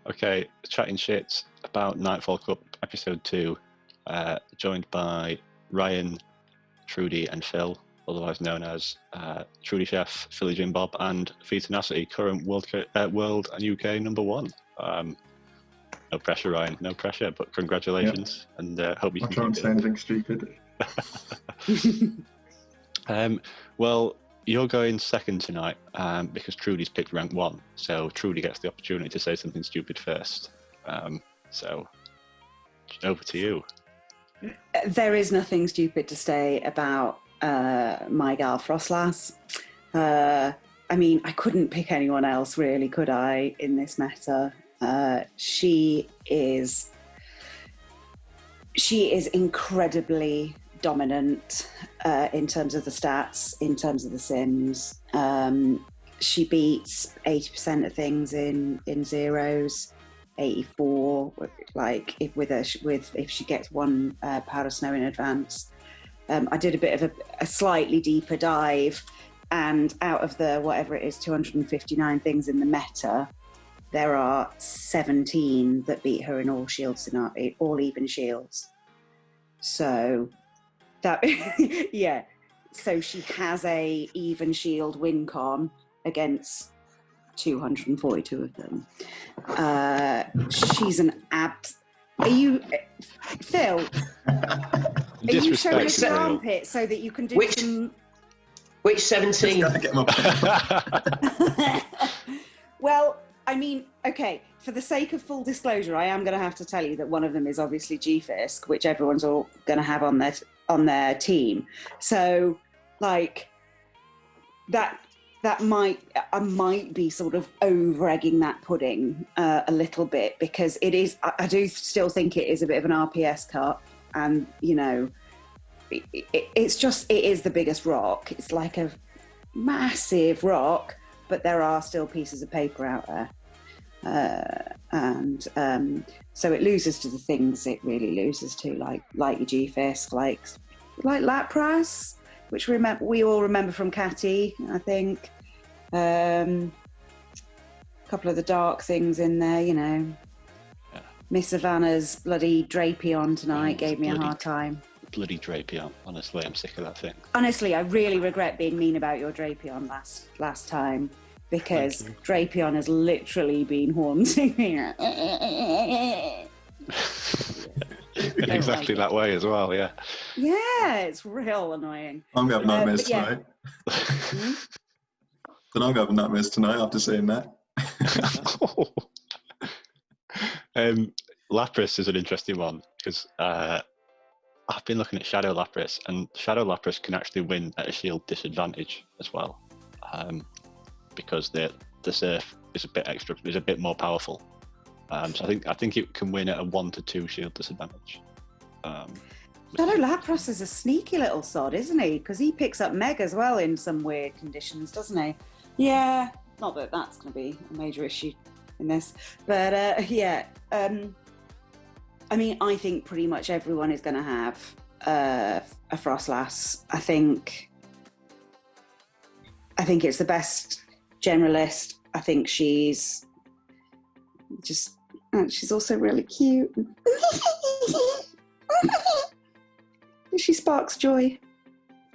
Okay, chatting shit about Nightfall Cup episode 2, joined by Ryan, Trudy, and Phil, otherwise known as Trudy Chef, Philly Jim Bob, and Fetenacity, current world and UK #1. No pressure, Ryan, no pressure, but congratulations, and hope you I'll can try and keep say anything stupid. Well, you're going second tonight because Trudy's picked rank 1, so Trudy gets the opportunity to say something stupid first. So, over to you. There is nothing stupid to say about my gal Frostlass. I mean, I couldn't pick anyone else, really, could I, in this meta? She is incredibly dominant in terms of the stats, in terms of the sims. She beats 80% of things in zeros, 84. Like if she gets one powder snow in advance. I did a bit of a slightly deeper dive, and out of the whatever it is, 259 things in the meta, there are 17 that beat her in all shields, all even shields. So that yeah, so she has a even shield win con against 242 of them. She's an Are you, Phil? Are you showing us your armpit so that you can do some? Which 17? Well, I mean, okay, for the sake of full disclosure, I am going to have to tell you that one of them is obviously G-Fisk, which everyone's all going to have on their team. So, like, I might be sort of over-egging that pudding a little bit, because it is. I do still think it is a bit of an RPS cup, and you know, it is the biggest rock. It's like a massive rock, but there are still pieces of paper out there. So it loses to the things it really loses to, like your G-Fisk, like Lapras, which we all remember from Catty, I think. A couple of the dark things in there, you know. Yeah. Miss Savannah's bloody Drapion tonight gave me a hard time. Bloody Drapion, honestly, I'm sick of that thing. Honestly, I really regret being mean about your Drapion last time, because Drapion has literally been haunting me. In exactly that way as well, yeah. Yeah, it's real annoying. I'm going to have nightmares tonight. Then I'm going to have nightmares tonight after saying that. Lapras is an interesting one, because I've been looking at Shadow Lapras, and Shadow Lapras can actually win at a shield disadvantage as well, because the Surf is a bit more powerful. So I think it can win at a 1 to 2 shield disadvantage. Shadow Lapras is a sneaky little sod, isn't he? Because he picks up Meg as well in some weird conditions, doesn't he? Yeah, not that that's going to be a major issue in this, but yeah. I mean, I think pretty much everyone is going to have a Frostlass. I think it's the best generalist. I think she's also really cute. She sparks joy.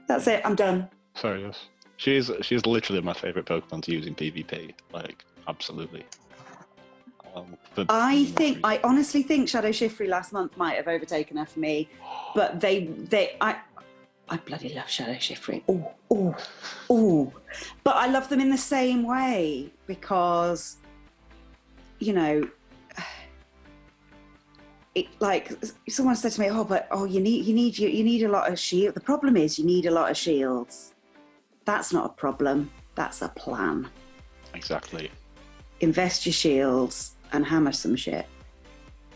That's it. I'm done. Fair enough. She's literally my favourite Pokemon to use in PvP. Like, absolutely. I honestly think Shadow Shiftry last month might have overtaken her for me, but I bloody love Shadow Shiftry. Oh! But I love them in the same way, because, you know, it, like someone said to me, you need a lot of shield. The problem is you need a lot of shields. That's not a problem. That's a plan. Exactly. Invest your shields and hammer some shit.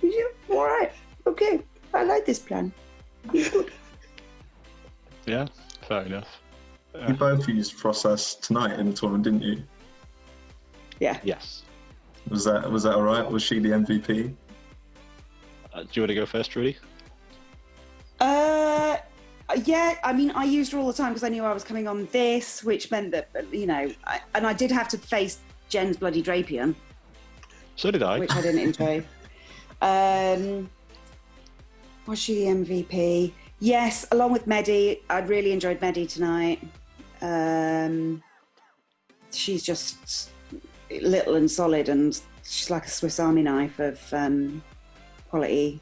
Yeah, all right. Okay. I like this plan. It's good. Yeah, fair enough. You both used Frostlass tonight in the tournament, didn't you? Yeah. Yes. Was that all right? Was she the MVP? Do you want to go first, Trudy? Yeah, I mean, I used her all the time because I knew I was coming on this, which meant that, you know, I did have to face Jen's bloody Drapion. So did I. which I didn't enjoy. Was she the MVP? Yes, along with Medi. I really enjoyed Medi tonight. She's just little and solid, and she's like a Swiss Army knife of quality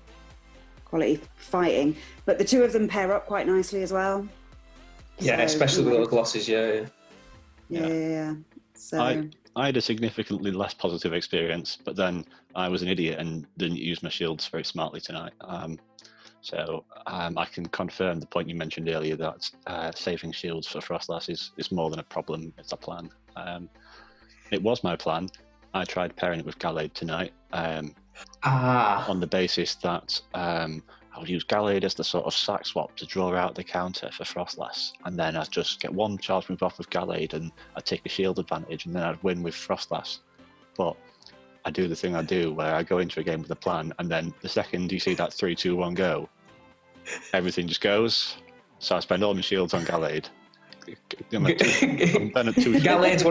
fighting. But the two of them pair up quite nicely as well. Yeah, especially with little glosses. Yeah. So I had a significantly less positive experience, but then I was an idiot and didn't use my shields very smartly tonight. So I can confirm the point you mentioned earlier that saving shields for Frostlass is more than a problem, it's a plan. It was my plan. I tried pairing it with Gallade tonight on the basis that I'll use Gallade as the sort of sack swap to draw out the counter for Frostlass, and then I'd just get one charge move off with Gallade and I'd take a shield advantage, and then I'd win with Frostlass. But I do the thing I do where I go into a game with a plan, and then the second you see that 3, 2, 1 go, everything just goes. So I spend all my shields on Gallade. Gallade's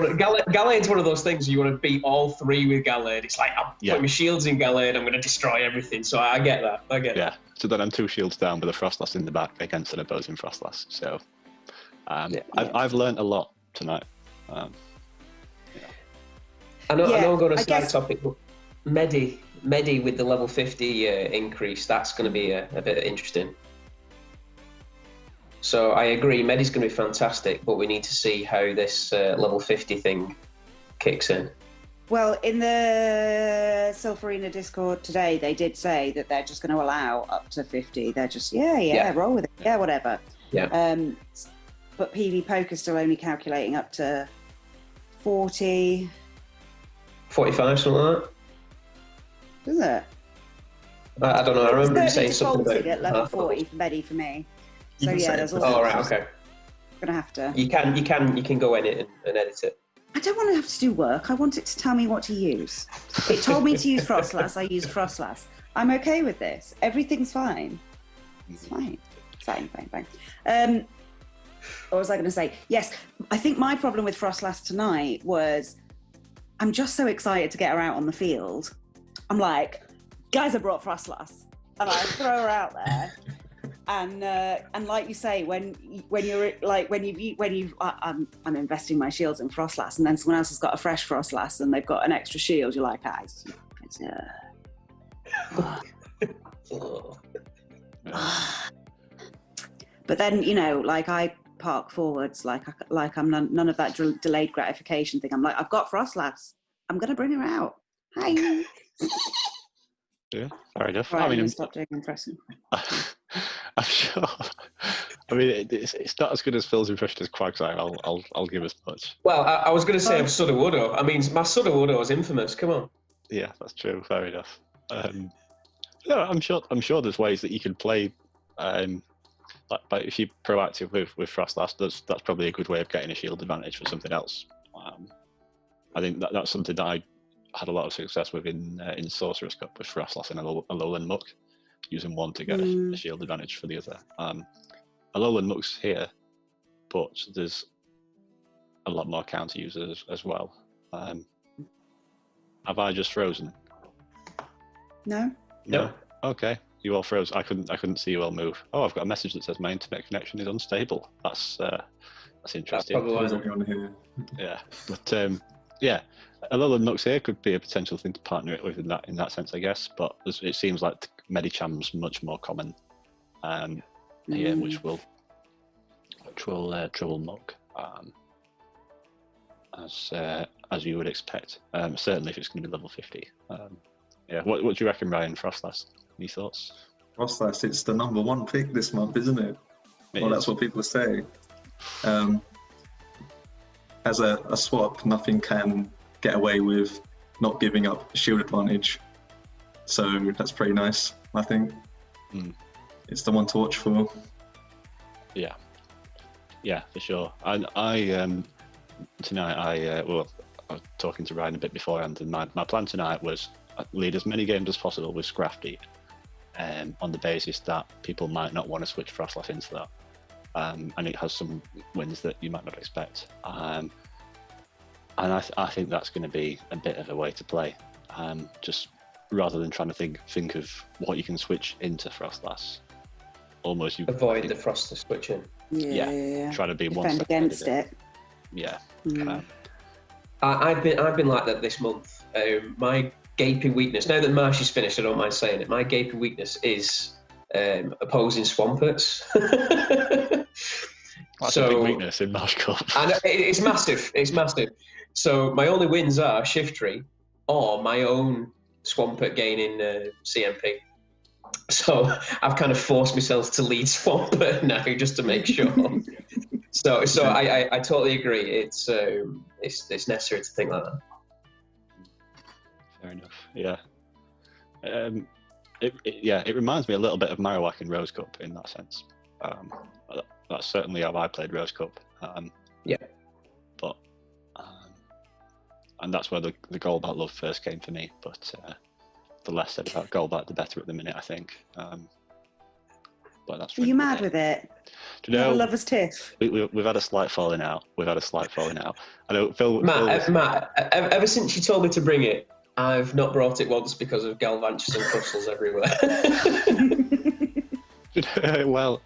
one of those things you want to beat all three with Gallade. It's like, I'm putting my shields in Gallade, I'm going to destroy everything. So I get that. Yeah, so then I'm 2 shields down with a Frostlass in the back against an opposing Frostlass. So I've learned a lot tonight. I know I'm going to side topic, but Medi with the level 50 increase, that's going to be a bit interesting. So I agree, Medi's going to be fantastic, but we need to see how this level 50 thing kicks in. Well, in the Silph Arena Discord today, they did say that they're just going to allow up to 50. They're just, roll with it. Yeah, whatever. Yeah. But PV Poker's still only calculating up to 40. 45, something like that. Is it? I don't know. I remember him saying something about at level 40 for Medi for me. So there's also. Oh right, okay. Gonna have to. You can go in it and edit it. I don't want to have to do work. I want it to tell me what to use. It told me to use Frostlass. I use Frostlass. I'm okay with this. Everything's fine. It's fine. Fine. What was I going to say? Yes, I think my problem with Frostlass tonight was I'm just so excited to get her out on the field. I'm like, guys, I brought Frostlass, and I throw her out there. And like you say, when I'm investing my shields in Frostlass, and then someone else has got a fresh Frostlass and they've got an extra shield, you're like, But then like I park forwards, like I'm none of that delayed gratification thing. I'm like, I've got Frostlass. I'm gonna bring her out. Hi. Yeah, fair enough. Right, I mean, stop doing impression. I'm sure. I mean, it's not as good as Phil's impression as Quagsire. I'll give as much. Well, I was going to say Sudowoodo. I mean, my Sudowoodo is infamous. Come on. Yeah, that's true. Fair enough. I'm sure there's ways that you can play. But if you're proactive with Frostlass, that's probably a good way of getting a shield advantage for something else. I think that's something that I had a lot of success with in Sorcerer's Cup with Frostlass and Alolan Muck, using one to get a shield advantage for the other. Alolan Muck's here, but there's a lot more counter users as well. Have I just frozen? No. Okay, you all froze. I couldn't see you all move. Oh, I've got a message that says my internet connection is unstable. That's interesting. That's probably on here. Yeah, but yeah, Alolan Muck's here could be a potential thing to partner it with in that sense, I guess. But it seems like Medicham's much more common here, which will trouble Muck as you would expect. Certainly, if it's going to be level 50. Yeah, what do you reckon, Ryan? Frostlass? Any thoughts? Frostlass, it's the #1 pick this month, isn't it? That's what people say. As a swap, nothing can get away with not giving up shield advantage. So that's pretty nice, I think. It's the one to watch for. Yeah, for sure. I tonight I was talking to Ryan a bit beforehand, and my plan tonight was lead as many games as possible with Scrafty, on the basis that people might not want to switch Frostlass into that, and it has some wins that you might not expect. And I think that's going to be a bit of a way to play. just rather than trying to think of what you can switch into Frostlass. Almost you avoid the Frostlass switching. Yeah. Trying to be one Defend step ahead against of it. Yeah. I've been like that this month. My gaping weakness. Now that Marsh is finished, I don't mind saying it. My gaping weakness is opposing Swamperts. That's a big weakness in Marsh Cup. And it's massive. It's massive. So my only wins are Shiftry or my own Swampert gaining CMP. So I've kind of forced myself to lead Swampert now just to make sure. So I totally agree. It's necessary to think like that. Fair enough. Yeah. It reminds me a little bit of Marowak in Rose Cup in that sense. That's certainly how I played Rose Cup. But and that's where the Golbat love first came for me. But the less said about Golbat, the better at the minute, I think. But that's. Are you mad with it? Do you know, a lover's tiff. We've had a slight falling out. I know Phil. Matt, ever since you told me to bring it, I've not brought it once because of Galvantures and crystals everywhere. Well,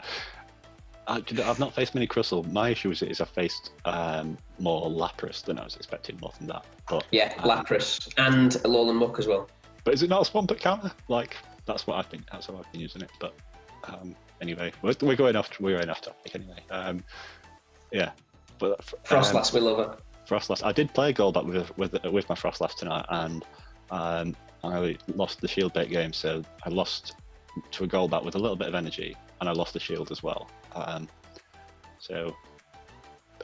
I've not faced many Crustle. My issue is I faced more Lapras than I was expecting, more than that. But yeah, Lapras and Alolan Muck as well. But is it not a Swampert counter? Like that's what I've been using it. But anyway, we're going off topic anyway. Yeah, but Frostlass, we love it. Frostlass. I did play Golbat with my Frostlass tonight, and I lost the shield bait game, so I lost to a Golbat with a little bit of energy, and I lost the shield as well. So,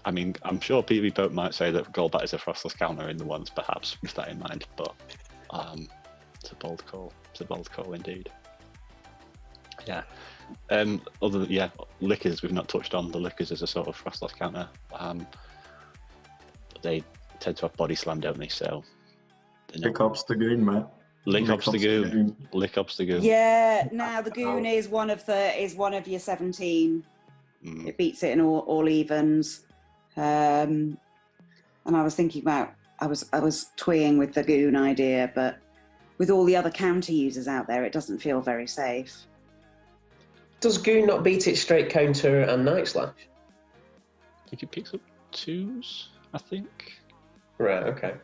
I mean, I'm sure PvP might say that Golbat is a Frostlass counter in the ones, perhaps, with that in mind, but it's a bold call. It's a bold call indeed. Yeah. Lickers, we've not touched on the Lickers as a sort of Frostlass counter. They tend to have body slam, don't they? So Lick Obstagoon, Matt. Lick Obstagoon. Yeah, now the Goon is one of your 17. It beats it in all evens. And I was thinking about I was toying with the Goon idea, but with all the other counter users out there, it doesn't feel very safe. Does Goon not beat it straight counter and Night Slash? I think it picks up 2s, I think. Right, okay.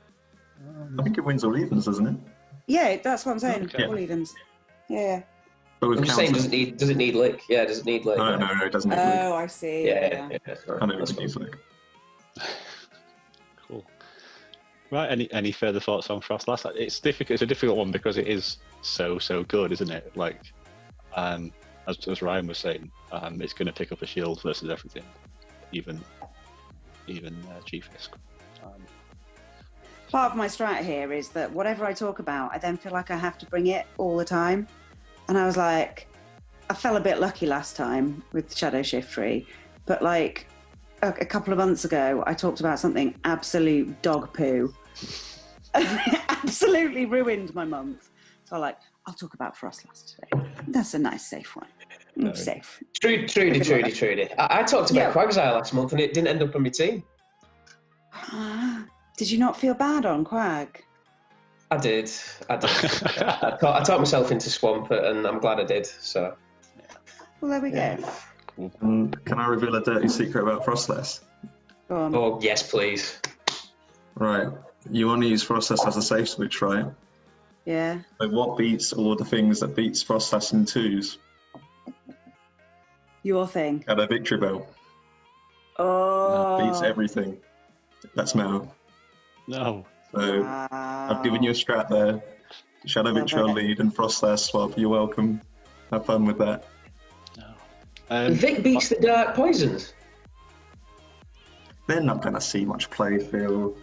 I think it wins all evens, doesn't it? Yeah, that's what I'm saying. Okay. All evens. Yeah. But I'm just saying, does it need lick? Yeah, does it need lick? No, it doesn't need lick. Oh, I see. Yeah. I know it needs lick. Cool. Right. Any further thoughts on Frostlass? It's difficult. It's a difficult one because it is so good, isn't it? Like, as Ryan was saying, it's going to pick up a shield versus everything, even G-Fisk. Part of my strat here is that whatever I talk about, I then feel like I have to bring it all the time. And I was like, I fell a bit lucky last time with Shadow Shiftry, but like a couple of months ago, I talked about something absolute dog poo. Absolutely ruined my month. So I'll talk about Frostlass today. That's a nice, safe one. Safe. Trudy. I talked about Quagsire last month and it didn't end up on my team. Did you not feel bad on Quag? I did. I talked myself into Swampert and I'm glad I did. So. Well, there we go. Can I reveal a dirty secret about Frostlass? Go on. Oh, yes, please. Right. You want to use Frostlass as a safe switch, right? Yeah. So what beats all the things that beats Frostlass in 2s? Your thing. At a victory belt. Oh. That beats everything. That's Mel. No. So I've given you a strat there. Shadow Victory lead and Frostlass swap. You're welcome. Have fun with that. No. Vic beats the Dark Poisons. They're not going to see much play, Phil.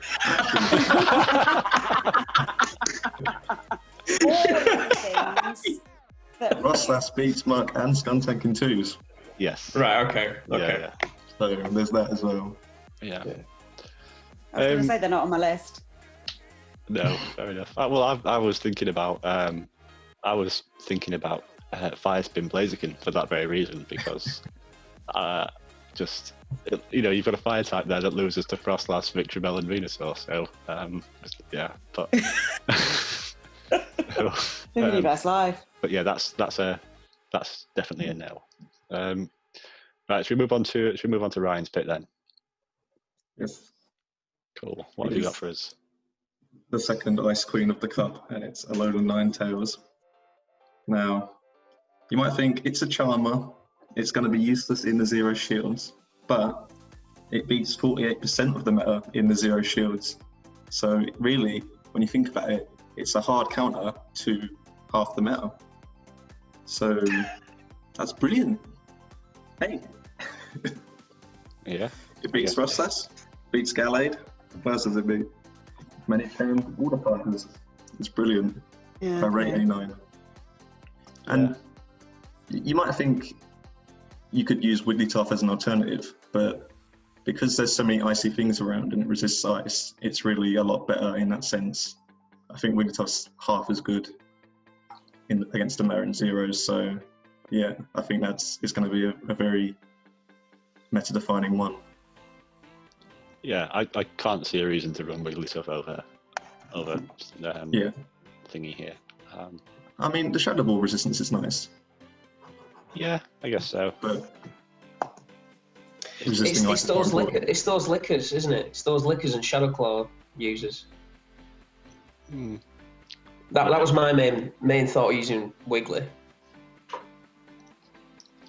Frostlass beats Muck and Skuntank in 2s. Yes. Right, okay. Yeah. So there's that as well. Yeah. I was going to say they're not on my list. No, fair enough. Well, I was thinking about Fire Spin Blaziken for that very reason, because you've got a fire type there that loses to Frostlass, Victreebel, and Venusaur. So yeah, but So, Living your best life. but yeah, that's definitely a no. Right, should we move on to Ryan's pick then? Yes. Cool. What have you got for us? The second Ice Queen of the Cup, and it's Alolan Ninetales. Now, you might think it's a Charmer, it's going to be useless in the Zero Shields, but it beats 48% of the meta in the Zero Shields. So really, when you think about it, it's a hard counter to half the meta. So that's brilliant. Hey. Yeah. It beats Frostlass, beats Gallade. What else does it beat? Manicam, Water Fighters. It's brilliant. Yeah. I rate A9. And you might think you could use Wigglytuff as an alternative, but because there's so many icy things around and it resists ice, it's really a lot better in that sense. I think Wigglytuff's half as good against the meta in Zeros, so yeah, I think it's going to be a very meta-defining one. Yeah, I can't see a reason to run Wigglytuff over thingy here. I mean, the Shadow Ball resistance is nice. Yeah, I guess so. But it's those lickers, isn't it? It's those lickers and Shadow Claw users. That was my main thought using Wiggly.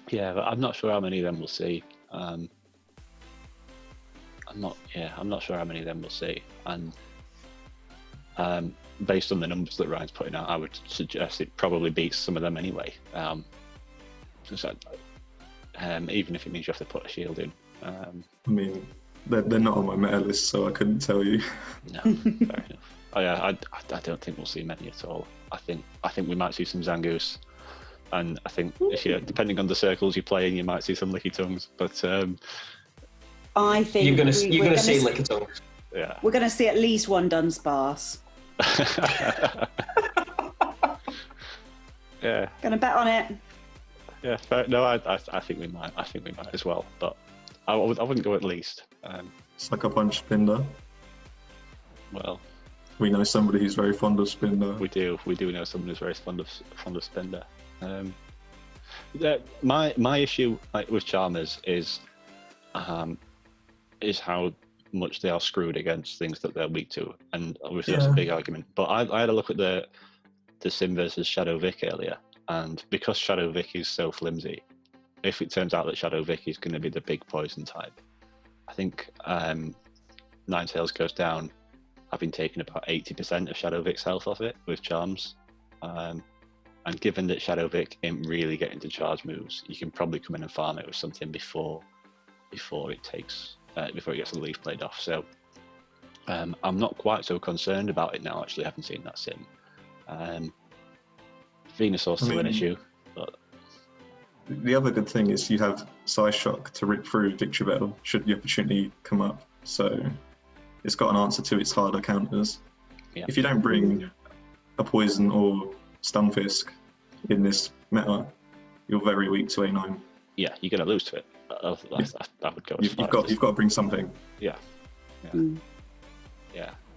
Yeah, but I'm not sure how many of them we'll see. I'm not sure how many of them we'll see. And based on the numbers that Ryan's putting out, I would suggest it probably beats some of them anyway. Even if it means you have to put a shield in. I mean, they're not on my meta list, so I couldn't tell you. No, fair enough. Oh yeah, I don't think we'll see many at all. I think we might see some Zangoose, and I think depending on the circles you play in, you might see some Licky Tongues. But I think you're gonna see Licky Tongues. Yeah, we're gonna see at least one Dunsparce. Yeah. Gonna bet on it. Yeah, fair. No, I think we might. I think we might as well, but I wouldn't go at least. Sucker Punch Spinder. Well, we know somebody who's very fond of Spinder. We do know someone who's very fond of Spinder. My issue with Charmers is how much they are screwed against things that they're weak to, and obviously that's a big argument. But I had a look at the Sim versus Shadow Vic earlier, and because Shadow Vic is so flimsy, if it turns out that Shadow Vic is going to be the big poison type, I think Ninetales goes down having taken about 80% of Shadow Vic's health off it with charms. And given that Shadow Vic ain't really getting to charge moves, you can probably come in and farm it with something before it gets the leaf played off. So I'm not quite so concerned about it now, actually, having seen that sim. Venusaur's still an issue, but the other good thing is you have Size Shock to rip through Victreebel should the opportunity come up. So it's got an answer to its harder counters. Yeah. If you don't bring a Poison or Stunfisk in this meta, you're very weak to A9. Yeah, you're going to lose to it. I would go. You've got to bring something. Yeah.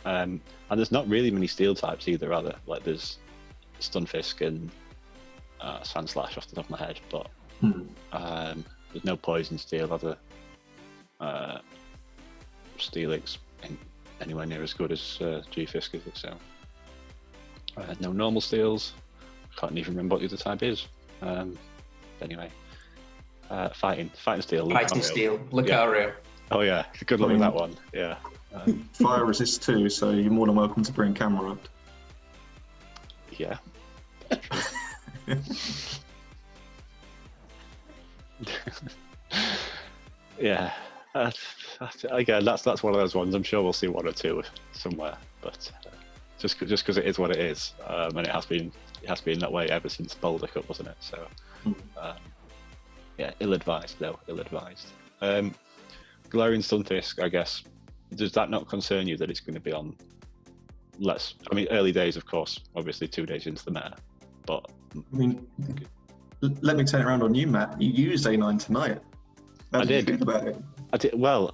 And there's not really many steel types either, are there? Like there's Stunfisk and Sandslash off the top of my head, but there's no Poison Steel, other Steelix ain't anywhere near as good as G-Fisk, is it? So no normal steels. Can't even remember what the other type is. Anyway, fighting steel. Fighting steel. Lucario. Yeah. Oh yeah, good luck with that one. Yeah. Fire resists too, so you're more than welcome to bring Camera up. Yeah. Yeah. Again, that's one of those ones. I'm sure we'll see one or two somewhere, but just because it is what it is, and it has been that way ever since Boulder Cup, wasn't it? So, ill-advised though. Ill-advised. Galarian Stunfisk, I guess. Does that not concern you that it's going to be on early days, of course, obviously 2 days into the meta, but I mean, let me turn it around on you, Matt. You used A9 tonight. How did you feel about it? I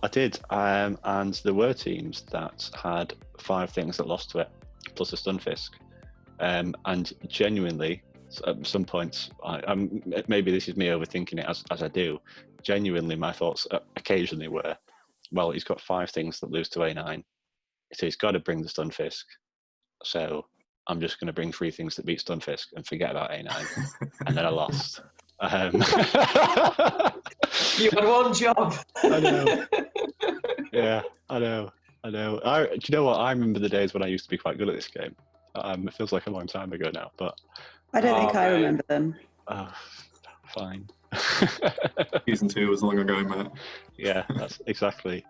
did. And there were teams that had 5 things that lost to it, plus a Stunfisk. And genuinely, at some points, maybe this is me overthinking it as I do. Genuinely, my thoughts occasionally were, well, he's got 5 things that lose to A9, so he's got to bring the Stunfisk. So I'm just going to bring 3 things that beat Stunfisk and forget about A9. And then I lost. You had one job. I know. Yeah, I know. Do you know what? I remember the days when I used to be quite good at this game. It feels like a long time ago now, but I don't think I remember them. Fine. Season 2 was long ago, Matt. Yeah, that's exactly.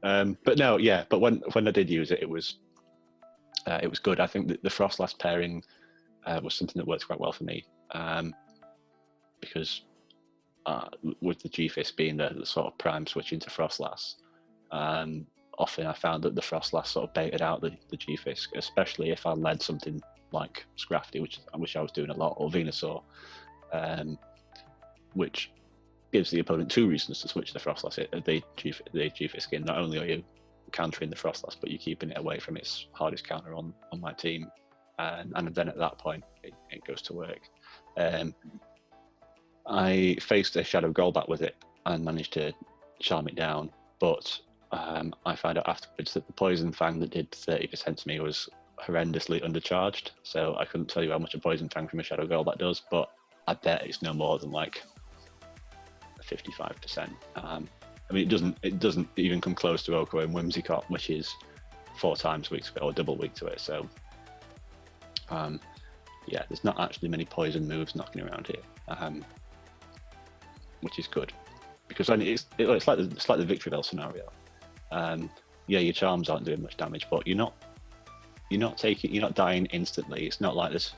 But no, yeah. But when I did use it, it was good. I think that the Frostlass pairing was something that worked quite well for me, because with the Qwilfish being the sort of prime switch into Frostlass, often I found that the Frostlass sort of baited out the Qwilfish, especially if I led something like Scrafty, which I wish I was doing a lot, or Venusaur, which gives the opponent 2 reasons to switch the Frostlass. The Qwilfish skin, not only are you countering the Frostlass, but you're keeping it away from its hardest counter on my team, and then at that point it goes to work. I faced a Shadow Golbat with it and managed to charm it down, but I found out afterwards that the Poison Fang that did 30% to me was horrendously undercharged, so I couldn't tell you how much a Poison Fang from a Shadow Golbat does, but I bet it's no more than like 55%. I mean, it doesn't even come close to Oko and Whimsicott, which is 4 times weak to it, or double weak to it, so yeah, there's not actually many poison moves knocking around here, which is good, because it's like the Victreebel scenario. Yeah, your charms aren't doing much damage, but you're not dying instantly. It's not like there's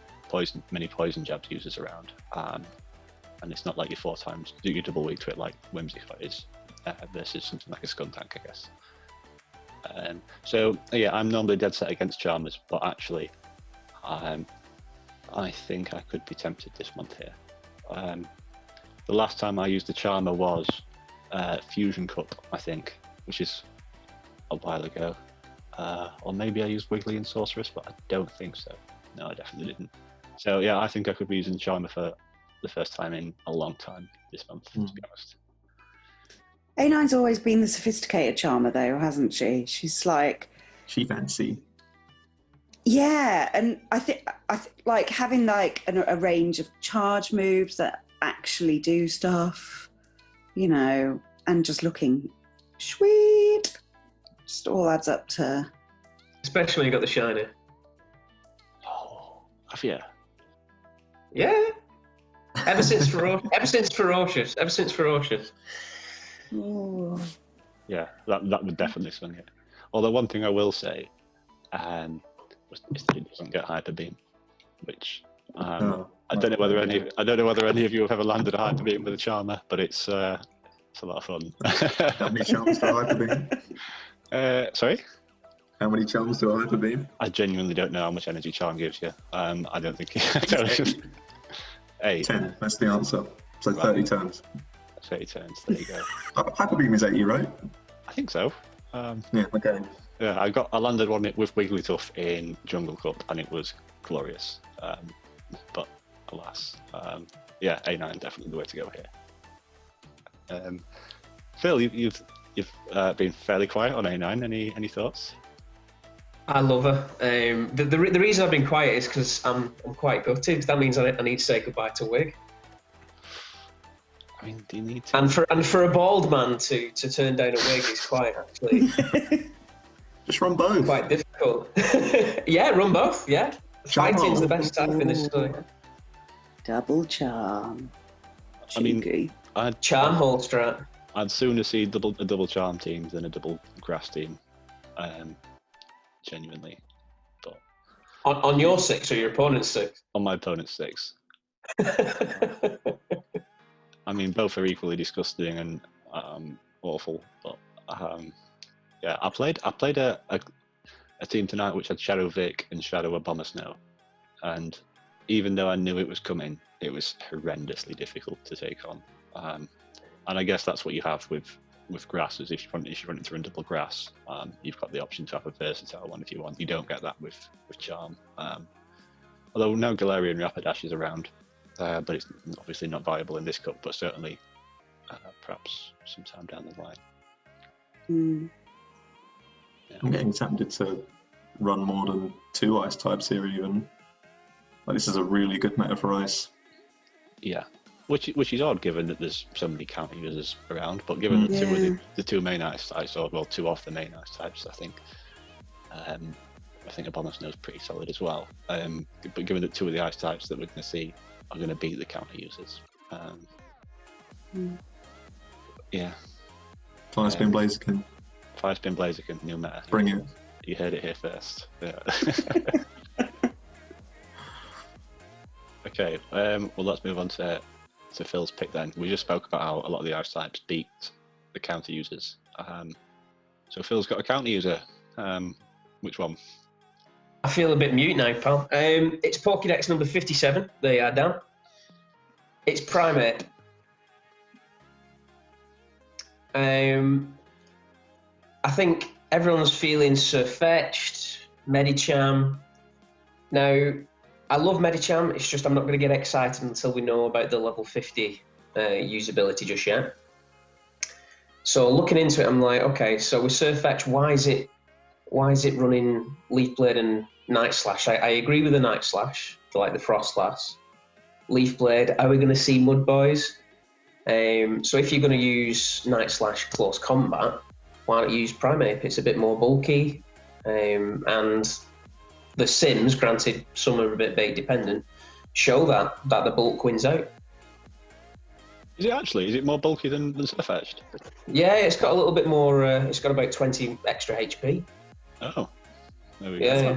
many poison jabs users around, and it's not like you're 4 times you're double weak to it like Whimsicott is, versus something like a Skuntank, I guess. So yeah, I'm normally dead set against Charmers, but actually, I think I could be tempted this month here. The last time I used a Charmer was Fusion Cup, I think, which is a while ago. Or maybe I used Wiggly and Sorceress, but I don't think so. No, I definitely didn't. So yeah, I think I could be using Charmer for the first time in a long time this month, to be honest. A9's always been the sophisticated Charmer, though, hasn't she? She's like... She fancy. Yeah, and I think like having like a range of charge moves that actually do stuff, and just looking sweet, just all adds up to. Especially when you got the shiny. Oh, have you? Yeah. Ever since Ferocious. Oh. Yeah, that would definitely swing it. Although one thing I will say, is that it doesn't get Hyper Beam, which I don't know whether any of you have ever landed a Hyper Beam with a Charmer, but it's a lot of fun. How many charms do I Hyper Beam? Sorry? How many charms do I Hyper Beam? I genuinely don't know how much energy Charm gives you. I don't think. 8. 10. That's the answer. So 30 turns. 30 turns. There you go. Hyper Beam is 80, right? I think so. Yeah. Okay. Yeah, I landed one with Wigglytuff in Jungle Cup, and it was glorious. But alas, yeah, A9 definitely the way to go here. Phil, you've been fairly quiet on A9. Any thoughts? I love her. The reason I've been quiet is because I'm quite gutted. That means I need to say goodbye to Wig. I mean, do you need to? And for a bald man to turn down a Wig is quite actually. Just run both. Quite difficult. Yeah, run both. Yeah, fighting's the best type in this story. Double charm. I mean, Cheeky. Charm hole strat. I'd sooner see a double charm team than a double grass team. Genuinely, but on your 6 or your opponent's 6? On my opponent's 6. I mean, both are equally disgusting and awful, but yeah, I played a team tonight which had Shadow Vic and Shadow Abomasnow, and even though I knew it was coming, it was horrendously difficult to take on. And I guess that's what you have with grass, is if you run it through in double grass, you've got the option to have a versatile one if you want. You don't get that with charm. Although no Galarian Rapidash is around, but it's obviously not viable in this cup, but certainly perhaps sometime down the line. Yeah. I'm getting tempted to run more than 2 ice types here even. Like, this is a really good meta for ice. Yeah, which is odd given that there's so many counter users around, but given that two of the 2 main ice types, or well, 2 of the main ice types, I think Abomasnow is pretty solid as well. But given that 2 of the ice types that we're going to see are going to beat the counter users, yeah. Fire Spin Blaziken. Fire Spin Blaziken, new meta. Bring it. You heard it here first. Yeah. Okay, well, let's move on to Phil's pick then. We just spoke about how a lot of the ice types beat the counter users. So Phil's got a counter user. Which one? I feel a bit mute now, pal. It's Pokédex number 57. There you are, Dan. It's Primeape. I think everyone's feeling Surfetched, Medicham. Now, I love Medicham, it's just I'm not going to get excited until we know about the level 50 usability just yet. So looking into it, I'm like, okay, so with Surfetch, why is it running Leaf Blade and Night Slash? I agree with the Night Slash, like the Frostlass. Leaf Blade, are we going to see Mud Boys? So if you're going to use Night Slash Close Combat, why not use Primeape? It's a bit more bulky, and the sims, granted some are a bit bait dependent, show that the bulk wins out. Is it actually? Is it more bulky than Surfetched? Yeah, it's got a little bit more, it's got about 20 extra HP. Oh, there we go.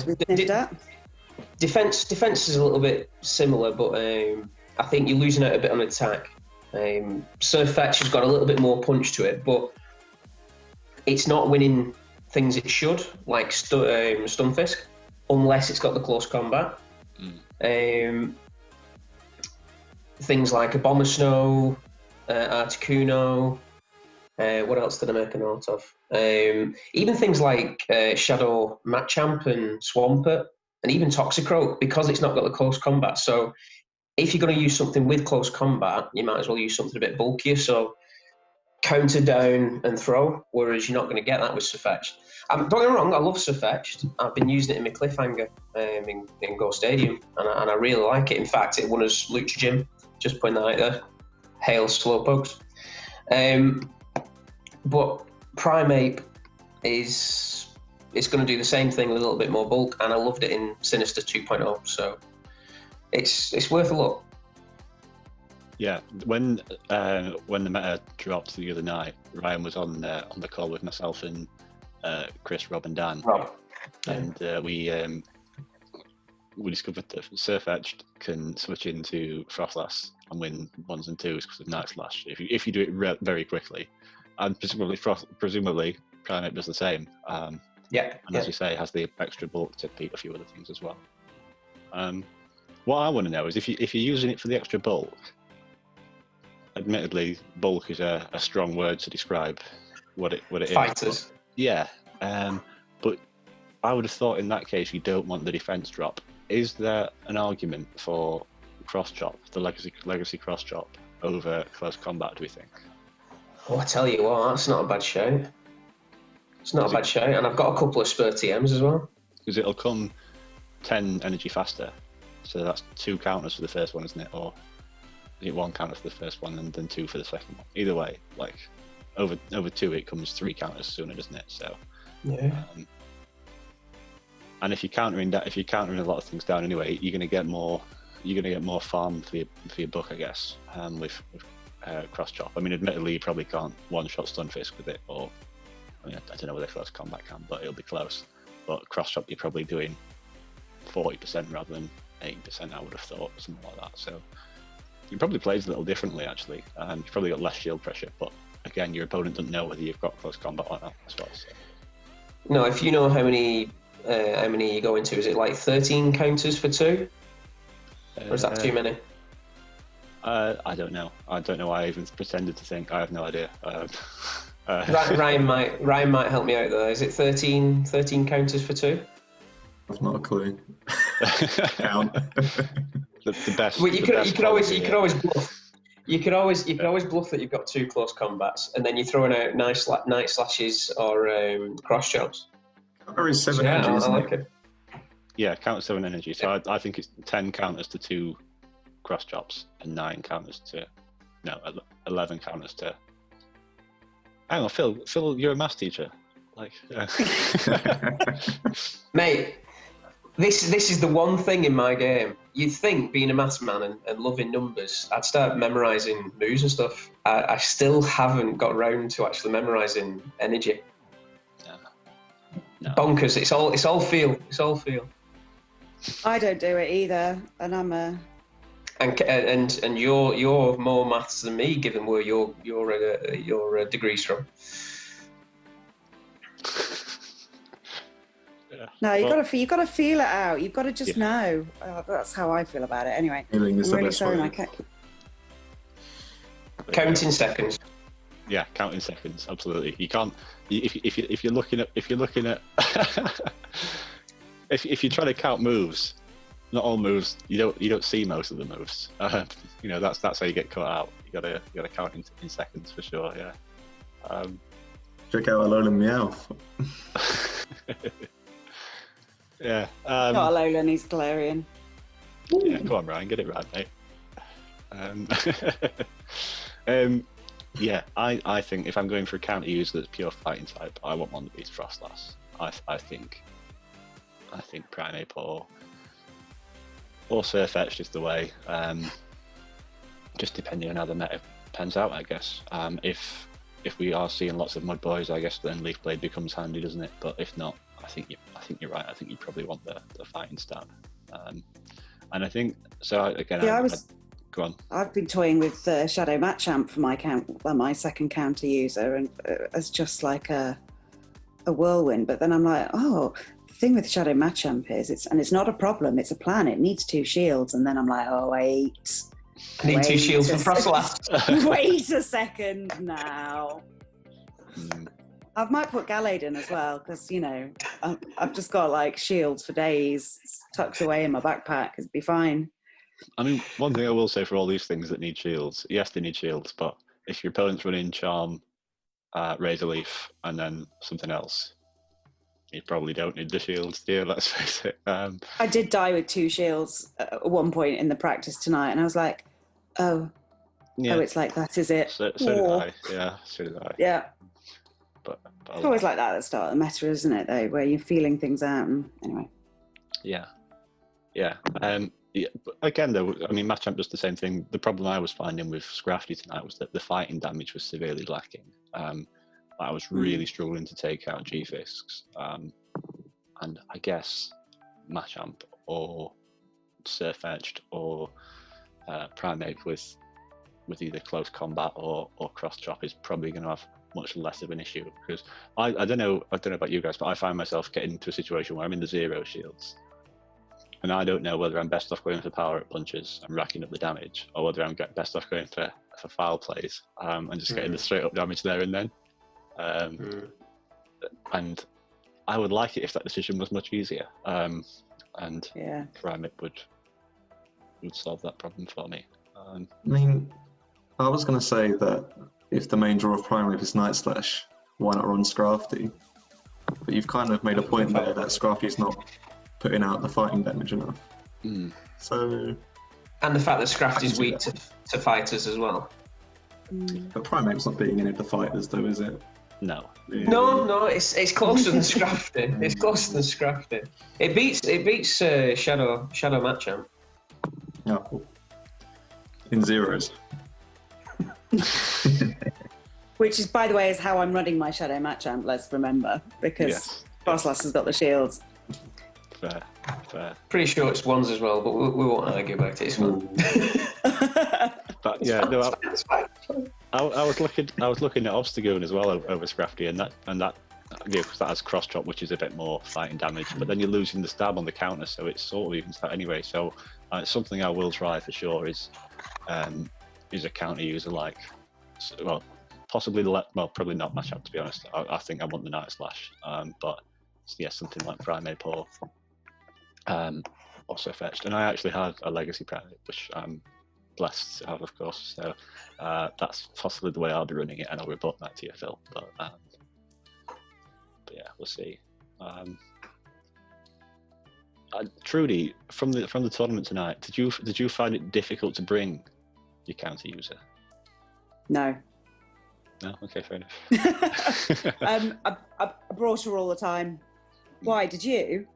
Defense is a little bit similar, but I think you're losing out a bit on attack. Surfetch has got a little bit more punch to it, but it's not winning things it should, like Stunfisk, unless it's got the close combat. Things like Abomasnow, Articuno, what else did I make a note of? Even things like Shadow Machamp and Swampert, and even Toxicroak, because it's not got the close combat. So if you're going to use something with close combat, you might as well use something a bit bulkier. So counter down and throw, whereas you're not going to get that with Surfetched. Don't get me wrong, I love Surfetched. I've been using it in my Cliffhanger in Go Stadium, and I really like it. In fact, it won us Lucha Gym. Just putting that out there. Hail Slowpokes. But Primeape is going to do the same thing with a little bit more bulk, and I loved it in Sinister 2.0, so it's worth a look. Yeah, when the meta dropped the other night, Ryan was on the call with myself and Chris, Rob, and Dan, and we discovered that Surfetched can switch into Frostlass and win 1s and 2s because of Night Slash if you do it very quickly, and presumably Primeape does the same. And as you say, it has the extra bulk to beat a few other things as well. What I want to know is if you're using it for the extra bulk. Admittedly, bulk is a strong word to describe what it is. Fighters. But, yeah, but I would have thought in that case you don't want the defense drop. Is there an argument for cross chop, the legacy cross chop, over close combat? Do we think? Oh, I tell you what, that's not a bad shout. It's not a bad shout, and I've got a couple of spur TMs as well. Because it'll come 10 energy faster, so that's 2 counters for the first one, isn't it? Or is it 1 counter for the first one and then 2 for the second one? Either way, like over 2, it comes 3 counters sooner, doesn't it? So yeah. And if you're countering a lot of things down anyway, you're going to get more farm for your book, I guess. With cross chop. I mean, admittedly, you probably can't one-shot Stunfisk with it, or I don't know whether close combat can, but it'll be close. But cross chop, you're probably doing 40% rather than 80%. I would have thought, something like that. So it probably plays a little differently, actually. You've probably got less shield pressure, but again, your opponent doesn't know whether you've got close combat or not as well. So. No, if you know how many you go into, is it like 13 counters for 2? Or is that too many? I don't know. I don't know why I even pretended to think. I have no idea. Ryan might help me out there. Is it 13 counters for 2? I've not a clue. Count. The best. Well, you the could best always bluff. You could always bluff that you've got 2 close combats, and then you're throwing out night slashes or cross chops. There is 7 Yeah, energy, I isn't like it? it. Yeah, counter 7 energy. So I think it's 10 counters to 2 cross chops and 9 counters to 11 counters to. Hang on, Phil, you're a maths teacher. Like, Mate, this is the one thing in my game. You'd think, being a maths man and loving numbers, I'd start memorising moves and stuff. I still haven't got round to actually memorising energy. No. Bonkers. It's all feel. It's all feel. I don't do it either, and I'm a. And you're more maths than me, given where your degrees from. No, you gotta feel it out. You've got to just know. That's how I feel about it. Anyway, Feeling is I'm the really best sorry, way. my cat. Counting seconds. Yeah, counting seconds. Absolutely. You can't. If you're looking at if you're trying to count moves, not all moves. You don't see most of the moves. That's how you get caught out. You gotta count in seconds for sure. Yeah. Check out Alolan Meow. Yeah. Not Alolan, he's Galarian. Yeah, come on, Ryan, get it right, mate. Yeah, I think if I'm going for a counter user that's pure fighting type, I want one that beats Frostlass. I think Primeape or Surf-Etched is the way. Just depending on how the meta pans out, I guess. If we are seeing lots of Mud Boys, I guess then Leaf Blade becomes handy, doesn't it? But if not, I think you're right. I think you probably want the fighting stab. And I think so. Again, Yeah, go on. I've been toying with Shadow Machamp for my second counter user, and as just like a whirlwind. But then I'm like, oh, the thing with Shadow Machamp is it's not a problem. It's a plan. It needs 2 shields, and then I'm like, oh wait. I need 2 shields from Frostlass. Wait a second now. I might put Gallade in as well, because I've just got like shields for days tucked away in my backpack. It'd be fine. I mean, one thing I will say for all these things that need shields, yes, they need shields, but if your opponent's running Charm, Razor Leaf, and then something else, you probably don't need the shields, do you? Let's face it. I did die with 2 shields at one point in the practice tonight, and I was like, oh, it's like that, is it? So did I. Yeah, so did I. Yeah. But It's always like that at the start of the meta, isn't it, though, where you're feeling things out. And anyway. Yeah. But again, though, I mean, Machamp does the same thing. The problem I was finding with Scrafty tonight was that the fighting damage was severely lacking. I was really struggling to take out G-Fisks. And I guess Machamp or Surf-Etched or Primeape with either close combat or cross chop is probably going to have much less of an issue, because I don't know about you guys, but I find myself getting into a situation where I'm in the 0 shields, and I don't know whether I'm best off going for power up punches and racking up the damage, or whether I'm best off going for foul plays and just getting the straight up damage there and then. And I would like it if that decision was much easier. And Primeape would solve that problem for me. I mean, I was going to say that if the main draw of Primeape is Night Slash, why not run Scrafty? But you've kind of made a point there that Scrafty's not putting out the fighting damage enough. So, and the fact that Scrafty's weak to fighters as well. But Primeape's not beating any of the fighters, though, is it? No. Yeah. No, it's closer than Scrafty. It's closer than Scrafty. It beats Shadow Machamp. Yeah, cool. In 0s. Which is, by the way, is how I'm running my Shadow Machamp, let's remember, because Frostlass has got the shields. Fair. Pretty sure it's 1s as well, but we won't argue about it. It's fine. But yeah, no, I was looking at Obstagoon as well over Scrafty, and that because that has cross chop, which is a bit more fighting damage. But then you're losing the stab on the counter, so it's sort of evens that anyway. So something I will try for sure is a counter user like, well, possibly probably not Machamp, to be honest. I think I want the Night Slash, but yeah, something like Primeape also fetched. And I actually have a legacy Primeape, which I'm blessed to have, of course. So that's possibly the way I'll be running it, and I'll report that to you, Phil. But yeah, we'll see. Trudy, from the tournament tonight, did you find it difficult to bring your counter user? No. No, okay, fair enough. I brought her all the time. Why did you?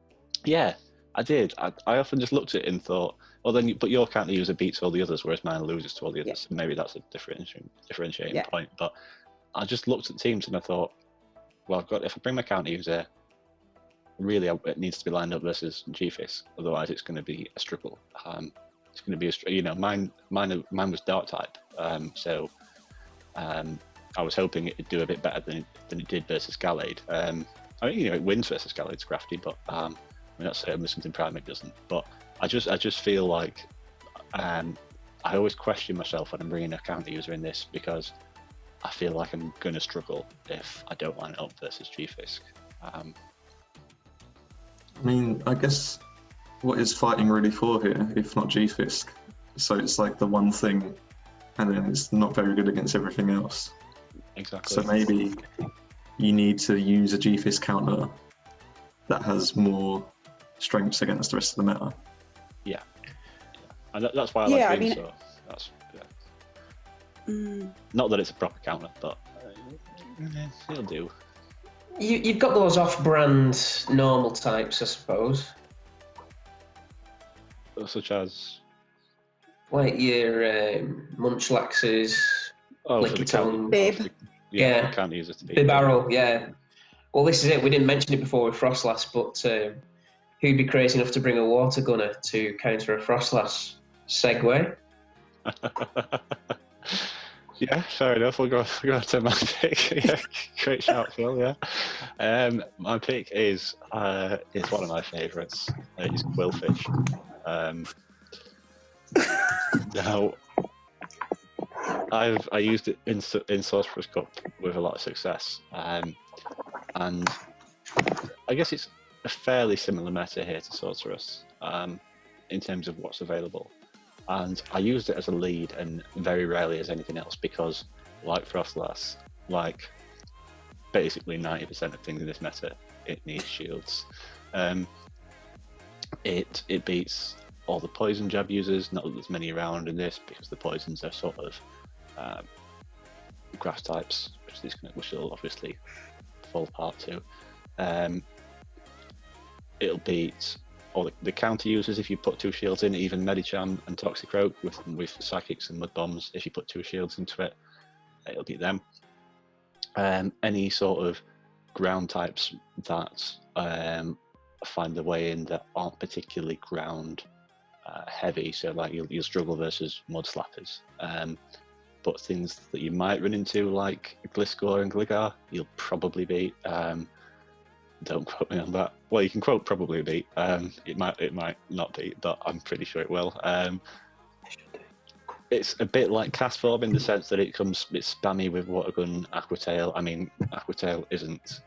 Yeah, I did. I often just looked at it and thought, well, then, but your counter user beats all the others, whereas mine loses to all the others. Yeah. Maybe that's a differentiating point. But I just looked at teams and I thought, well, if I bring my counter user, really it needs to be lined up versus Qwilfish. Otherwise, it's going to be a struggle. It's going to be mine was dark type, so I was hoping it'd do a bit better than it did versus Gallade. I mean, it wins versus Gallade Scrafty, but I mean, that's certainly something Primeape doesn't. But I just feel like I always question myself when I'm bringing a counter user in this, because I feel like I'm going to struggle if I don't line it up versus Qwilfish. I mean, I guess what is fighting really for here, if not Qwilfish? So it's like the one thing, and then it's not very good against everything else. Exactly. So maybe you need to use a Qwilfish counter that has more strengths against the rest of the meta. Yeah. And that's why I like it. So that's not that it's a proper counter, but it'll do. You've got those off-brand normal types, I suppose. Such as? Like your Munchlaxes, Lickitung, Bib. Yeah. Can't use it to beat. Bibarel, yeah. Well, this is it. We didn't mention it before with Frostlass, but who'd be crazy enough to bring a water gunner to counter a Frostlass? Segway. Yeah, fair enough. We'll go to my pick. Yeah, great shout, Phil. Yeah, my pick is one of my favourites. It's Qwilfish. Now, I used it in Sorcerer's Cup with a lot of success, and I guess it's a fairly similar meta here to Sorceress in terms of what's available. And I used it as a lead and very rarely as anything else, because like Frostlass, like basically 90% of things in this meta, it needs shields. It beats all the poison jab users, not that there's many around in this, because the poisons are sort of grass types, which will obviously fall apart to. It'll beat all the counter users if you put 2 shields in, even Medicham and Toxicroak with Psychics and Mud Bombs. If you put 2 shields into it, it'll beat them. Any sort of ground types that find their way in that aren't particularly ground heavy, so like you'll struggle versus Mud Slappers. But things that you might run into, like Gliscor and Gligar, you'll probably beat. Don't quote me on that. Well, you can quote probably beat. It might not beat, but I'm pretty sure it will. It's a bit like Castform in the sense that it's spammy with Water Gun, Aquatail. I mean, Aquatail isn't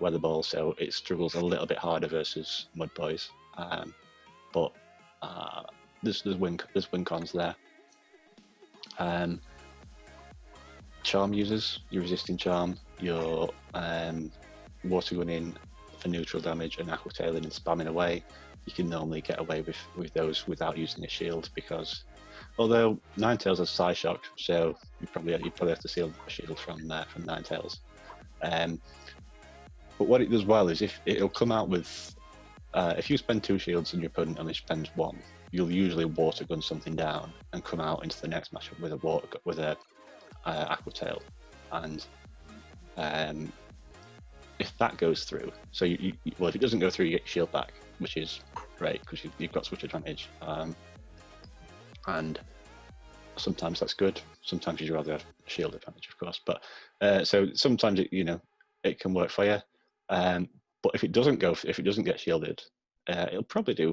Weather Ball, so it struggles a little bit harder versus Mud Boys. But there's win cons there. Charm users, your resisting charm, your Water Gun in for neutral damage and Aquatailing and spamming away, you can normally get away with those without using a shield, because although Ninetales has Psyshock, so you probably have to seal a shield from Ninetales. But what it does well is if it'll come out with if you spend 2 shields and your opponent only spends 1, you'll usually Water Gun something down and come out into the next matchup with a Aquatail, and if that goes through, so well, if it doesn't go through, you get your shield back, which is great because you've got switch advantage, and sometimes that's good. Sometimes you'd rather have shield advantage, of course, but so sometimes it can work for you. But if it doesn't get shielded, it'll probably do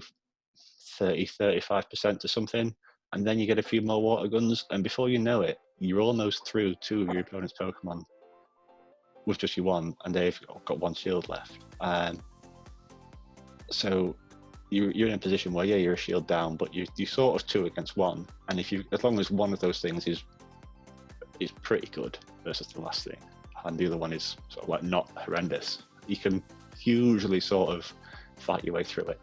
30-35% to something, and then you get a few more Water Guns, and before you know it, you're almost through 2 of your opponent's Pokemon with just your 1, and they've got 1 shield left. So you're in a position where you're a shield down, but you sort of 2 against 1, and as long as one of those things is pretty good versus the last thing, and the other one is sort of like not horrendous, you can usually sort of fight your way through it.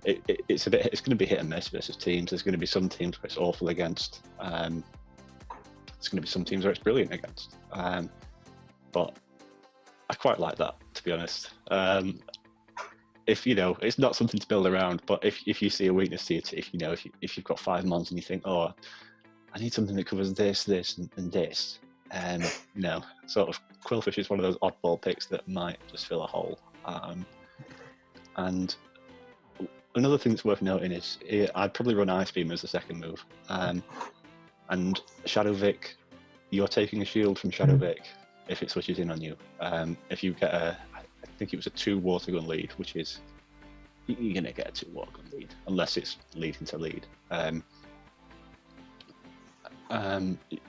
It's going to be hit and miss versus teams. There's going to be some teams where it's awful against. There's going to be some teams where it's brilliant against. But I quite like that, to be honest. If it's not something to build around, but if you see a weakness to your team, if you've got 5 mons and you think, oh, I need something that covers this, and this, sort of Qwilfish is one of those oddball picks that might just fill a hole. And another thing that's worth noting is I'd probably run Ice Beam as the second move. And Shadow Vic, you're taking a shield from Shadow Vic if it switches in on you. If you get I think it was a 2 water gun lead, which is, you're going to get a 2 water gun lead, unless it's leading to lead.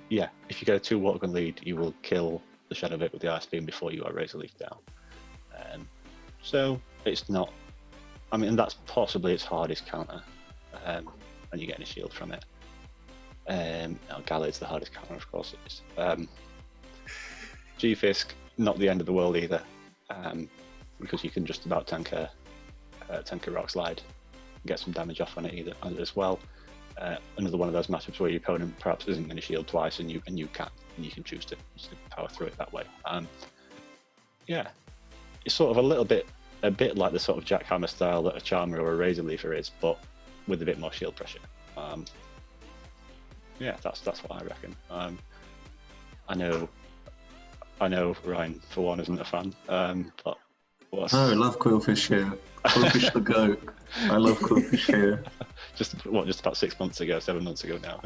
Yeah, if you get a 2 water gun lead, you will kill the Shadow Vic with the Ice Beam before you are Razor Leaf down. So it's not, I mean, that's possibly its hardest counter, and you're getting a shield from it. Gallade's the hardest counter, of course it is. G-Fisk, not the end of the world either, because you can just about tank a Rock Slide and get some damage off on it as well. Another one of those matchups where your opponent perhaps isn't going to shield twice, and you can choose to power through it that way. Yeah, it's sort of a bit like the sort of Jackhammer style that a Charmer or a Razor Leafer is, but with a bit more shield pressure. Yeah, that's what I reckon. I know Ryan, for one, isn't a fan, but what's... No, I love Qwilfish here. Qwilfish the goat. I love Qwilfish here. Just about 6 months ago, 7 months ago now.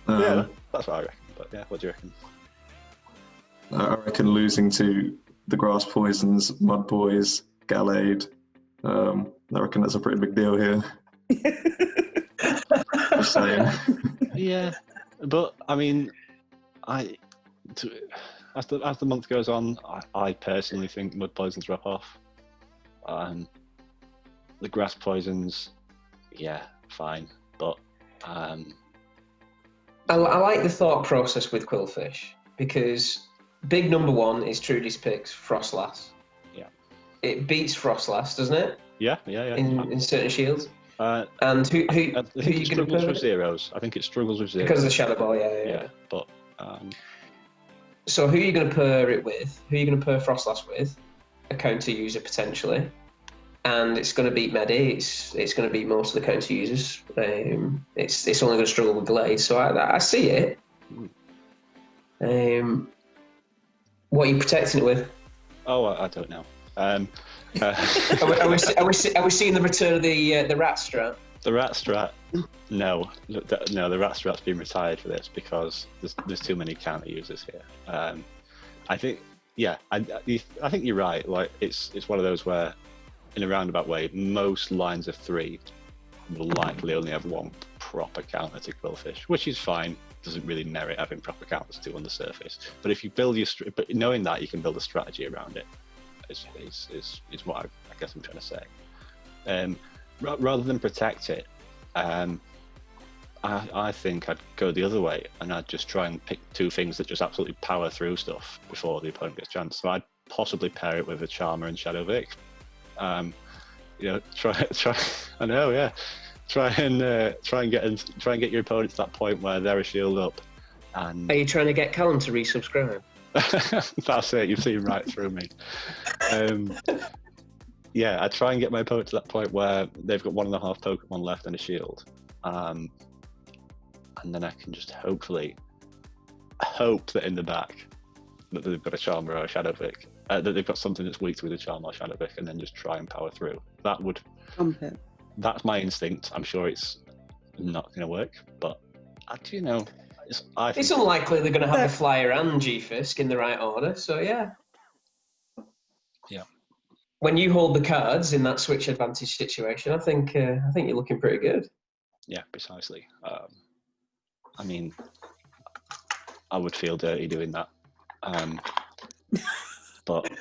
Yeah, that's what I reckon. But yeah, what do you reckon? I reckon losing to the Grass Poisons, Mud Boys, Gallade. I reckon that's a pretty big deal here. Just saying. Yeah, but I mean, as the month goes on, I personally think Mud Poisons drop off. The Grass Poisons, yeah, fine, but I like the thought process with Qwilfish, because big number one is Trudy's picks Frostlass. Yeah, it beats Frostlass, doesn't it? Yeah. In certain shields. And who I think are you it going to struggles put? with zeros. I think it struggles with zeros Because of the Shadow Ball, yeah. But so who are you going to pair it with? Who are you going to pair Frostlass with? A counter user potentially, and it's going to beat Medi. It's going to beat most of the counter users. It's only going to struggle with Glade. So I see it. What are you protecting it with? Oh, I don't know. Are we seeing the return of the rat strat? The rat strat, no, the rat strat's been retired for this because there's too many counter users here. I think, yeah, I think you're right. Like it's one of those where, in a roundabout way, most lines of 3 will likely only have one proper counter to Qwilfish, which is fine. Doesn't really merit having proper counters to on the surface. But if you build but knowing that you can build a strategy around it, is what I guess I'm trying to say. Rather than protect it, I think I'd go the other way and I'd just try and pick 2 things that just absolutely power through stuff before the opponent gets a chance. So I'd possibly pair it with a Charmer and Shadow Vic. Try. I know, yeah. Try and get your opponent to that point where they're a shield up. And are you trying to get Callum to resubscribe? That's it. You've seen right through me. Yeah, I try and get my opponent to that point where they've got 1.5 Pokemon left and a shield, and then I can just hopefully hope that in the back that they've got a Charmer or a Shadow Vic, that they've got something that's weak with a Charmer or Shadow Vic, and then just try and power through. That's my instinct. I'm sure it's not going to work, but I think it's unlikely they're going to have the Flyer and G-Fisk in the right order. So yeah. When you hold the cards in that switch advantage situation, I think you're looking pretty good. Yeah, precisely. I mean, I would feel dirty doing that, but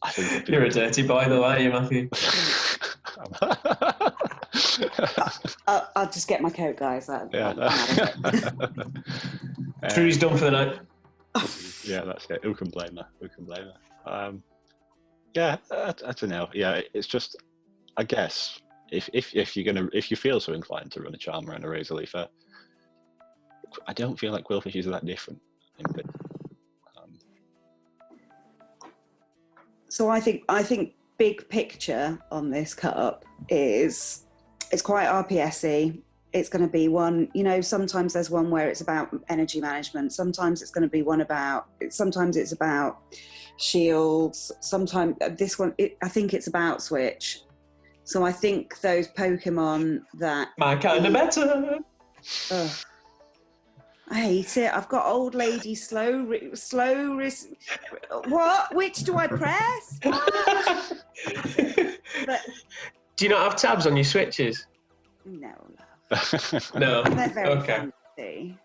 I think You're a dirty boy, though, aren't you, Matthew? I'll just get my coat, guys. Trudy's done for the night. Yeah, that's it. Who can blame her? Who can blame her? Yeah, I don't know. Yeah, it's just, I guess, if you feel so inclined to run a Charmer and a Razor Leafer, I don't feel like Qwilfish is that different. So I think big picture on this cup is it's quite RPS-y. It's going to be one, sometimes there's one where it's about energy management. Sometimes it's going to be sometimes it's about shields. Sometimes this one, I think it's about switch. So I think those Pokemon that... My kind of better. I hate it. I've got old lady slow. What? Which do I press? But, do you not have tabs on your switches? No, love. No. They're very Okay. fancy.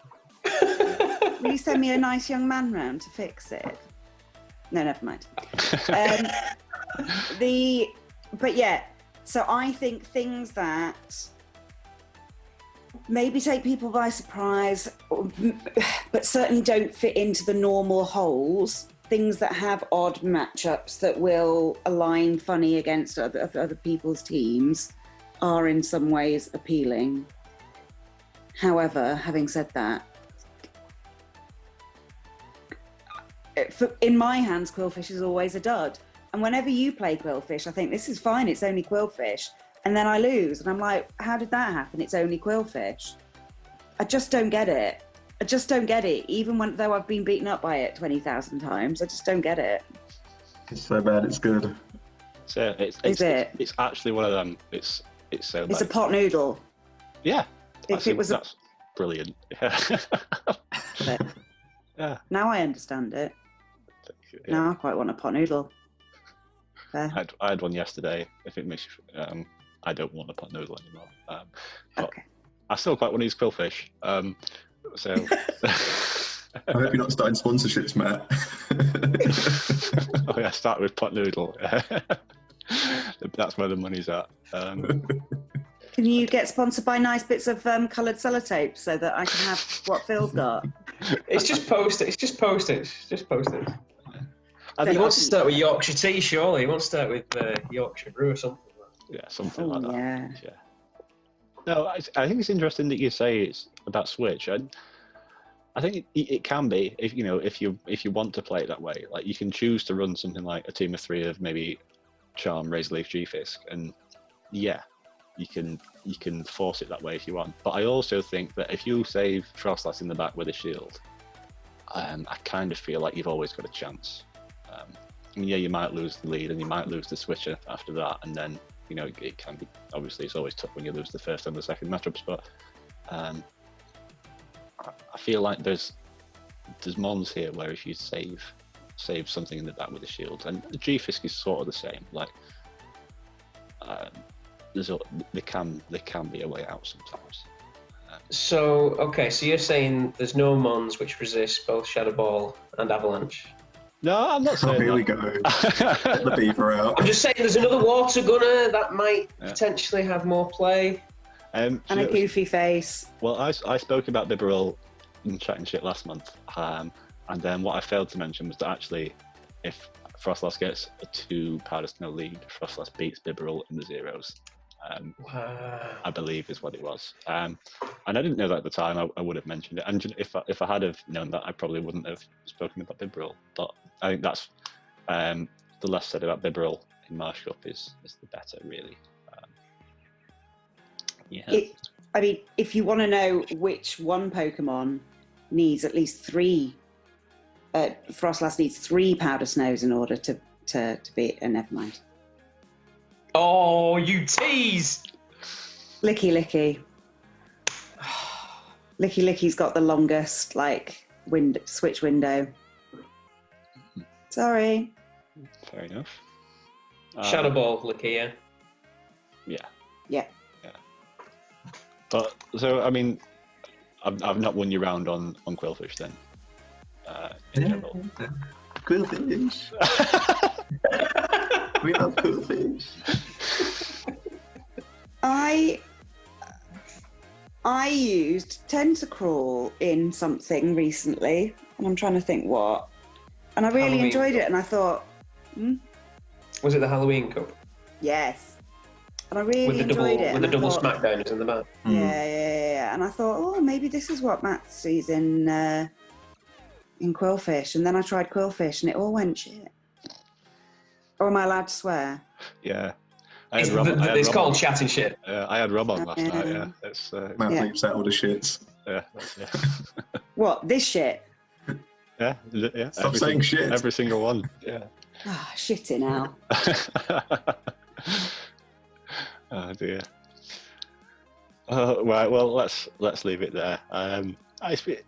Will you send me a nice young man round to fix it? No, never mind. But yeah. So I think things that maybe take people by surprise, but certainly don't fit into the normal holes. Things that have odd matchups that will align funny against other people's teams are in some ways appealing. However, having said that, in my hands, Qwilfish is always a dud. And whenever you play Qwilfish, I think this is fine, it's only Qwilfish. And then I lose, and I'm like, how did that happen? It's only Qwilfish. I just don't get it. Even though I've been beaten up by it 20,000 times, I just don't get it. It's so bad, it's good. So it's actually one of them. It's so bad. It's a pot noodle. Yeah. That's brilliant. Yeah. Now I understand it. Yeah. Now I quite want a pot noodle. Fair. I had one yesterday. If it makes you, I don't want a pot noodle anymore. But Okay. I still quite want to use Qwilfish. So I hope you're not starting sponsorships, Matt. oh yeah, start with pot noodle. That's where the money's at. Can you get sponsored by nice bits of coloured sellotape so that I can have what Phil's got? It's just postage. He wants to start with Yorkshire tea, surely. He wants to start with Yorkshire brew or something. Yeah, something like that. Yeah. Yeah. No, I think it's interesting that you say it's about Switch. I think it can be if you want to play it that way. Like you can choose to run something like a team of 3 of maybe Charm, Razorleaf, G-Fisk, and yeah, you can force it that way if you want. But I also think that if you save Frostlass in the back with a shield, I kind of feel like you've always got a chance. I mean, yeah, you might lose the lead and you might lose the switcher after that, and then it can be, obviously it's always tough when you lose the first and the second matchups, but I feel like there's mons here where if you save something in the back with a shield, and the G-Fisk is sort of the same, like there can be a way out sometimes. So you're saying there's no mons which resist both Shadow Ball and Avalanche? No, I'm not saying here that. we go. Get the beaver out. I'm just saying there's another water gunner that might potentially have more play. And a goofy face. Well, I spoke about Bibarel in Chat and Shit last month, and then what I failed to mention was that actually, if Frostlass gets a 2 Powder Snow lead, Frostlass beats Bibarel in the zeros. Wow. I believe is what it was. And I didn't know that at the time. I would have mentioned it. And if I had have known that, I probably wouldn't have spoken about Bibarel. But I think that's the less said about Bibarel in Marsh Cup is the better, really. Yeah. If you want to know which one Pokemon needs at least 3, Frostlass needs 3 Powder Snows in order to beat. Never mind. Oh, you tease! Licky. Licky's got the longest switch window. Sorry. Fair enough. Shadow Ball, Licky, yeah. Yeah. But so I mean, I've not won you round on Qwilfish then. In general. Qwilfish. We love Qwilfish. I used Tentacrawl in something recently, and I'm trying to think what. And I really Halloween enjoyed it, Cup. and I thought, Was it the Halloween Cup? yes. And I really With the double, enjoyed it. with and the I double thought, smackdowns in the back. Yeah. And I thought, oh, maybe this is what Matt sees in Qwilfish. And then I tried Qwilfish, and it all went shit. Or am I allowed to swear? Yeah. It's called chatting shit. I had Rob on last night. Yeah, it's Matt Yeah. bleeps out all the shits. yeah. What, this shit? Yeah. Stop saying shit. Every single one. Yeah. Ah, shitty now. Oh dear. Right. Well, let's leave it there. I think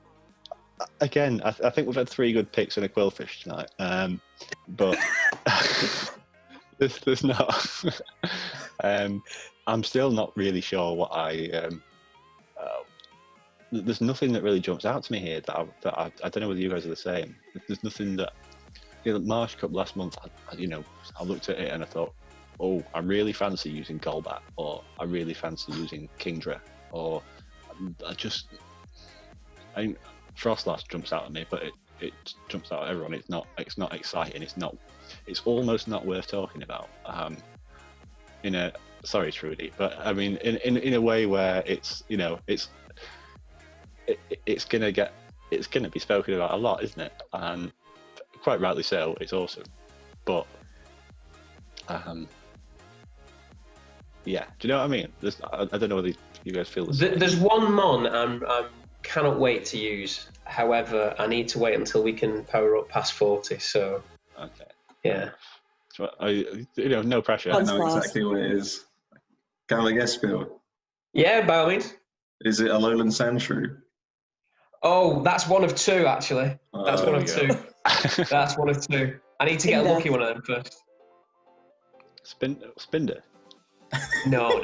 we've had 3 good picks in a Qwilfish tonight. But there's not. I'm still not really sure what there's nothing that really jumps out to me here that I don't know whether you guys are the same. There's nothing that. The Marsh Cup last month, I looked at it and I thought, oh, I really fancy using Golbat, or I really fancy using Kingdra, or Frostlass jumps out at me, but it jumps out at everyone. It's not exciting. It's almost not worth talking about. Sorry, Trudy, but I mean, in a way where it's gonna be spoken about a lot, isn't it? And quite rightly so. It's awesome, but yeah. Do you know what I mean? I don't know whether you guys feel the same. There's one mon I cannot wait to use. However, I need to wait until we can power up past 40. So Okay. yeah. So, no pressure. I know exactly what it is. Can I have a guess, Phil? Yeah, by all means. Is it Alolan Sandshrew? Oh, that's one of 2 actually. That's one of there we 2. That's one of 2. I need to get a lucky one of them first. Spinder. No.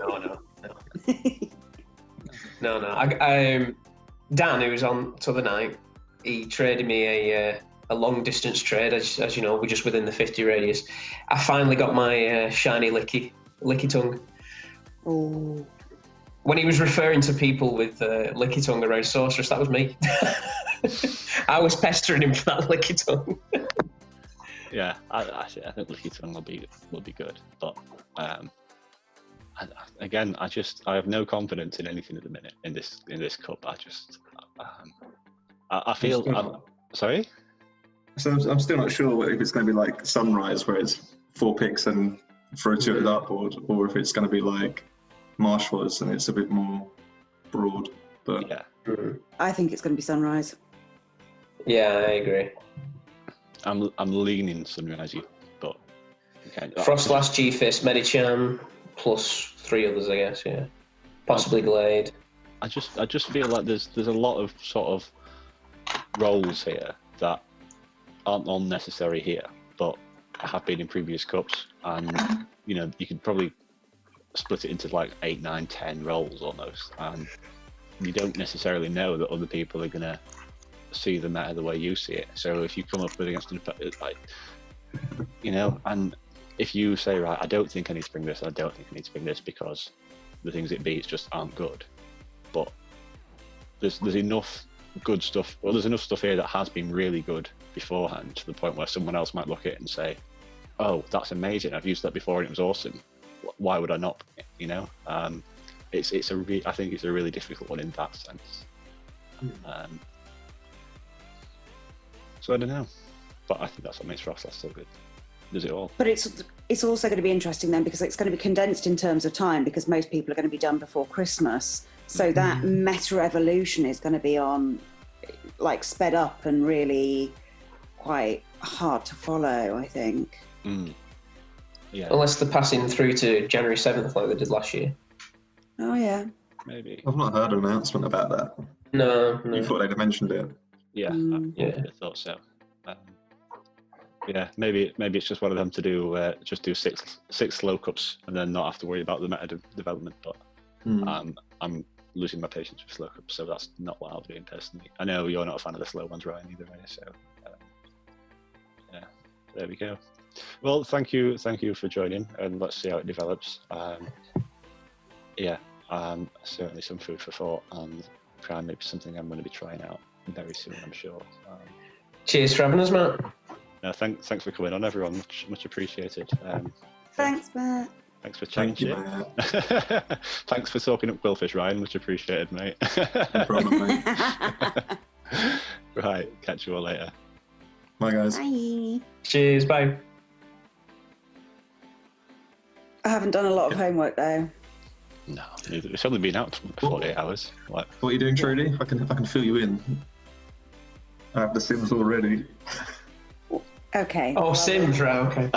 Dan, who was on the other night, he traded me a long distance trade. As you know, we're just within the 50 radius. I finally got my shiny licky tongue. Oh. When he was referring to people with licky tongue around Sorceress, that was me. I was pestering him for that licky tongue. Yeah, I think Licky Tongue will be good, but again, I have no confidence in anything at the minute in this cup. I feel. Sorry. So I'm still not sure if it's going to be like Sunrise, where it's 4 picks and throw 2 at the dartboard, or if it's going to be like Marsh was and it's a bit more broad. But Yeah. I think it's going to be Sunrise. Yeah, I agree. I'm leaning Sunrise, but okay. Frostlass, G-Fist, Medicham, plus 3 others, I guess. Yeah, possibly Glade. I just feel like there's a lot of sort of roles here that aren't unnecessary here, but have been in previous cups, and you could probably split it into like 8, 9, 10 roles almost, and you don't necessarily know that other people are gonna see the meta the way you see it. So if you come up with against and if you say, right, I don't think I need to bring this, I don't think I need to bring this because the things it beats just aren't good, but there's enough good stuff, well, there's enough stuff here that has been really good beforehand to the point where someone else might look at it and say, oh, that's amazing, I've used that before and it was awesome, why would I not? I think it's a really difficult one in that sense. So I don't know, but I think that's what makes Frostlass so good. Does it all? But it's also going to be interesting then, because it's going to be condensed in terms of time, because most people are going to be done before Christmas. So that meta evolution is going to be on, like, sped up and really quite hard to follow, I think. Yeah. Unless they're passing through to January 7th like they did last year. Oh, yeah. Maybe. I've not heard an announcement about that. No. You thought they'd have mentioned it? Yeah, Yeah. I thought so. Yeah, maybe it's just one of them to do just do six slow cups and then not have to worry about the meta development. But I'm losing my patience with slow cups, so that's not what I'll be doing personally. I know you're not a fan of the slow ones, Ryan, either way. So yeah, there we go. Well, thank you for joining, and let's see how it develops. Certainly some food for thought, and Primeape is something I'm going to be trying out very soon, I'm sure. Cheers for having us, Matt. No, thanks for coming on, everyone. Much appreciated. Thanks, Matt. Thanks for chatting. Thank you, Matt. Thanks for talking up Qwilfish, Ryan. Much appreciated, mate. No problem, mate. Right, catch you all later. Bye, guys. Bye. Cheers, bye. I haven't done a lot of homework though. No, it's only been out for 48 hours. What? What are you doing, Trudy? I can fill you in. I have the Sims already. Okay. Oh, Sims, right, okay.